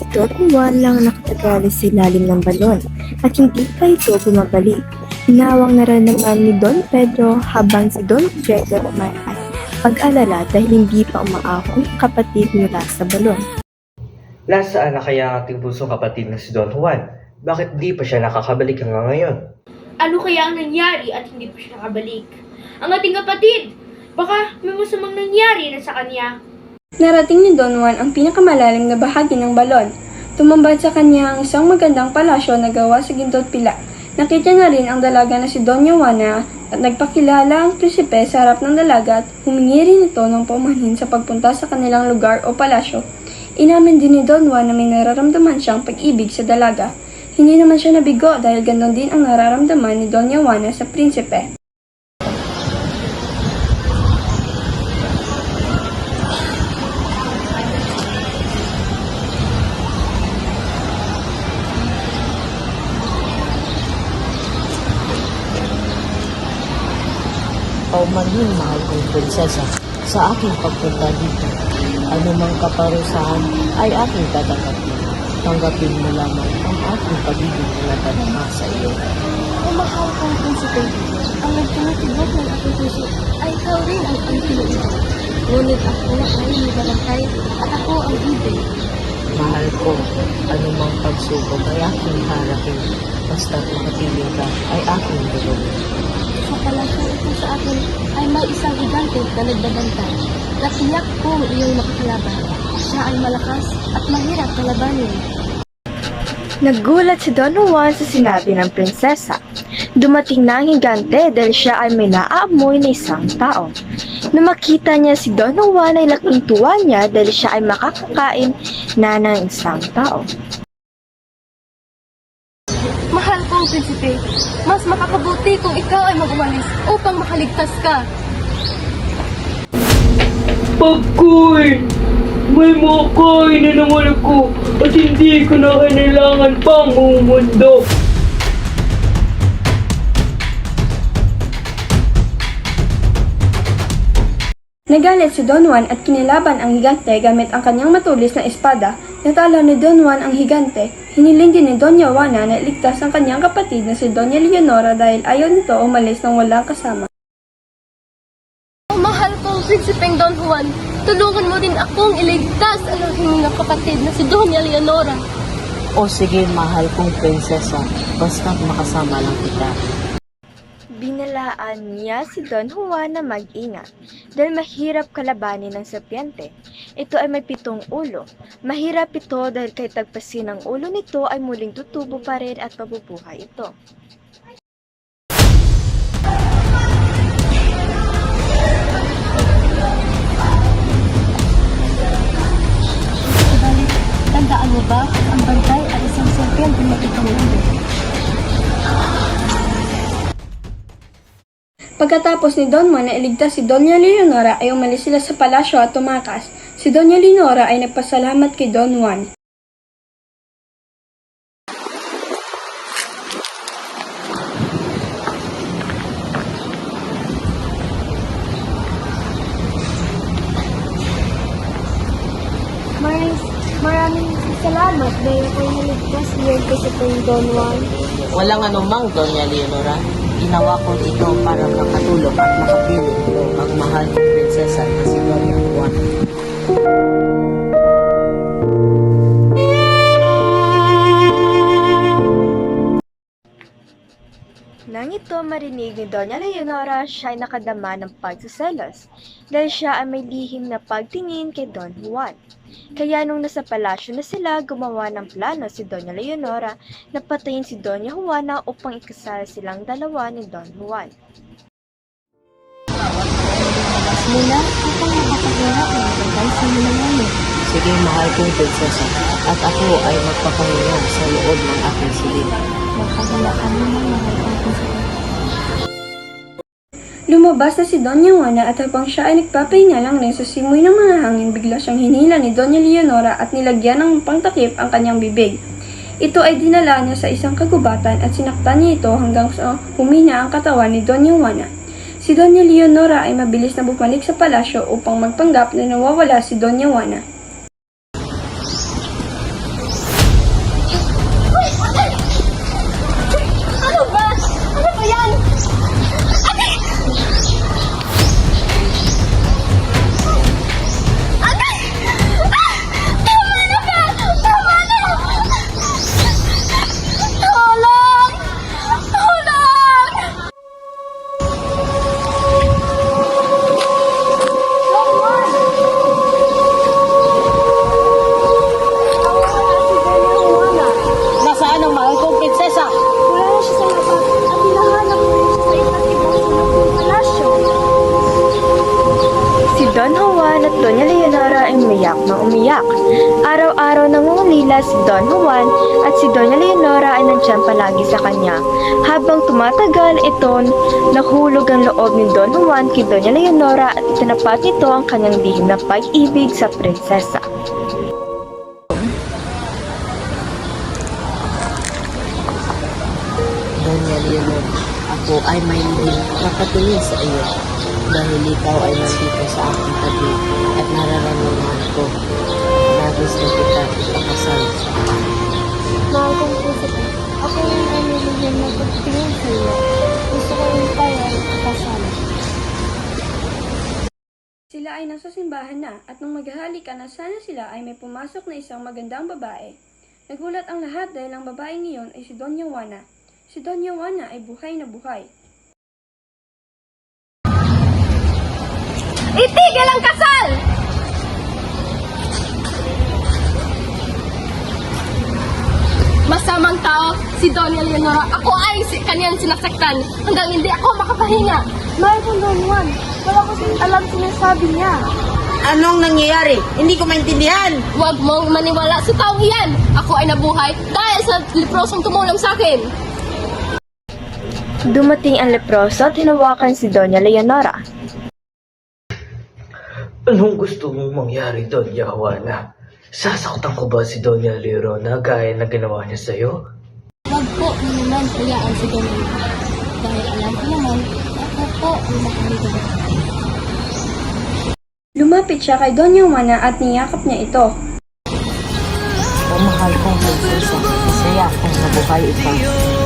Don Juan lang nakatagali sa ilalim ng balon at hindi pa ito bumabalik. Hinawang na rin naman ni Don Pedro habang si Don Diego ay pag-alala dahil hindi pa umaahon ang kapatid nila sa balon. Nasaan na kaya ang ating bunsong kapatid na si Don Juan? Bakit di pa siya nakakabalik hanggang ngayon? Ano kaya ang nangyari at hindi pa siya nakabalik? Ang ating kapatid! Baka may masamang nangyari na sa kanya. Narating ni Don Juan ang pinakamalalim na bahagi ng balon. Tumambad sa kanya ang isang magandang palasyo na gawa sa ginto at pila. Nakita na rin ang dalaga na si Doña Juana at nagpakilala ang prinsipe sa harap ng dalaga at humingi rin ito ng paumanhin sa pagpunta sa kanilang lugar o palasyo. Inamin din ni Don Juan na may nararamdaman siyang pag-ibig sa dalaga. Hindi naman siya nabigo dahil ganoon din ang nararamdaman ni Doña Juana sa prinsipe. Paumanhin, mahal kong prinsesa, sa aking pagpunta dito. Anumang kaparusahan ay aking tatanggapin. Tanggapin mo lamang ang aking pagiging pinatanama sa iyo. Ang mahal kong prinsipe, ang nagtinutibok ng aking puso ay ikaw rin ang tinuibig. Ngunit ako ay nilalangkay at ako ang ibig. Mahal ko, anumang pagsubok ay aking harapin. Basta't makapiling ka ay aking gagawin. Sa palasyo ito sa akin ay may isang higante na nagbabantay. Natiyak kong iyong makakalaban. Siya ay malakas at mahirap kalabanin. Nagulat si Don Juan sa sinabi ng prinsesa. Dumating na ang higante dahil siya ay may naaamoy na isang tao. Nang makita niya si Don Juan ay laking tuwa niya dahil siya ay makakakain na ng isang tao. Mahal kong prinsipe, mas makakabuti kung ikaw ay mag-umalis upang makaligtas ka. Pagkoy! May makain na naman ako at hindi ko na kailangan pang umundo. Nagalit si Don Juan at kinilaban ang higante gamit ang kanyang matulis na espada. Natalo ni Don Juan ang higante. Hiniling din ni Doña Juana na iligtas ang kanyang kapatid na si Doña Leonora dahil ayaw nito umalis nang walang kasama. Oh, mahal kong prinsipeng Don Juan, tulungan mo din akong iligtas ang aking mga kapatid na si Doña Leonora. O sige, mahal kong prinsesa, basta't makasama lang kita. Binalaan niya si Don Juan na mag-ingat dahil mahirap kalabanin ng serpiente. Ito ay may 7 ulo. Mahirap ito dahil kahit tagpasin ang ulo nito ay muling tutubo pa rin at mabubuhay ito. Subalit, tandaan mo ba, ang bantay ay isang serpiente na itong Pagkatapos ni Don Juan na iligtas si Doña Leonora ay umalis sila sa palasyo at tumakas. Si Doña Leonora ay nagpasalamat kay Don Juan. Maraming salamat dahil ako'y naligtas niyan kasi kong Don Juan. Walang anumang, Doña Leonora. Ginawa ko ito para makatulong at makapiling ko ang mahal kong prinsesa na si Doña Juana. Nang ito marinig ni Doña Leonora, siya ay nakadama ng pagsiselos dahil siya ay may lihim na pagtingin kay Don Juan. Kaya nung nasa palasyo na sila, gumawa ng plano si Doña Leonora na patayin si Doña Juana upang ikasal silang dalawa ni Don Juan. Mula upang makapagharap ng bantay sa mga namin. Sige, mahal kong prinsesa, at ako ay magpapahinga sa loob ng aking silid. Makahalaan mo ng mahal kong prinsipe. Lumabas na si Doña Juana at habang siya ay nagpapahinga lang rin sa simoy ng mga hangin, bigla siyang hinila ni Doña Leonora at nilagyan ng pangtakip ang kanyang bibig. Ito ay dinala niya sa isang kagubatan at sinaktan niya ito hanggang sa humina ang katawan ni Doña Juana. Si Doña Leonora ay mabilis na bumalik sa palasyo upang magpanggap na nawawala si Doña Juana. pala si Don Juan at si Doña Leonora ay nandiyan palagi sa kanya. Habang tumatagal ito, nahulog ang loob ni Don Juan kay Doña Leonora at itinapat nito ang kanyang lihim na pag-ibig sa prinsesa. Doña Leonor, ako ay may lihim na patingin sa iyo dahil ikaw ay nandito sa aking tabi at nararamdaman ko. Nagis na kita ipakasal. Mahal kong puso ko. Ako yung anilihin na pagtingin sa iyo. Gusto ko rin tayo ay kasal. Sila ay nasa simbahan na at nung maghahalikan na sana sila ay may pumasok na isang magandang babae. Nagulat ang lahat dahil ang babaeng iyon ay si Doña Juana. Si Doña Juana ay buhay na buhay. Itigil ang kasal! Masamang tao, si Doña Leonora. Ako ay kanyang sinasaktan hanggang hindi ako makapahinga. Mahal kong Don Juan, wala ko din alam sinasabi niya. Anong nangyayari? Hindi ko maintindihan. Huwag mong maniwala sa taong iyan. Ako ay nabuhay dahil sa leprosong tumulong sa akin. Dumating ang leproso at hinawakan si Doña Leonora. Anong gusto mong mangyari, Doña Juana? Sasaktan ko ba si Doña Leonora gaya na ginawa niya sa'yo? Huwag po naman hayaan si Doña Leonora. Dahil alam ko naman, ako po ang makalimutan. Lumapit siya kay Doña Juana at niyakap niya ito. O mahal kong prinsesa, masaya akong nabuhay ikaw.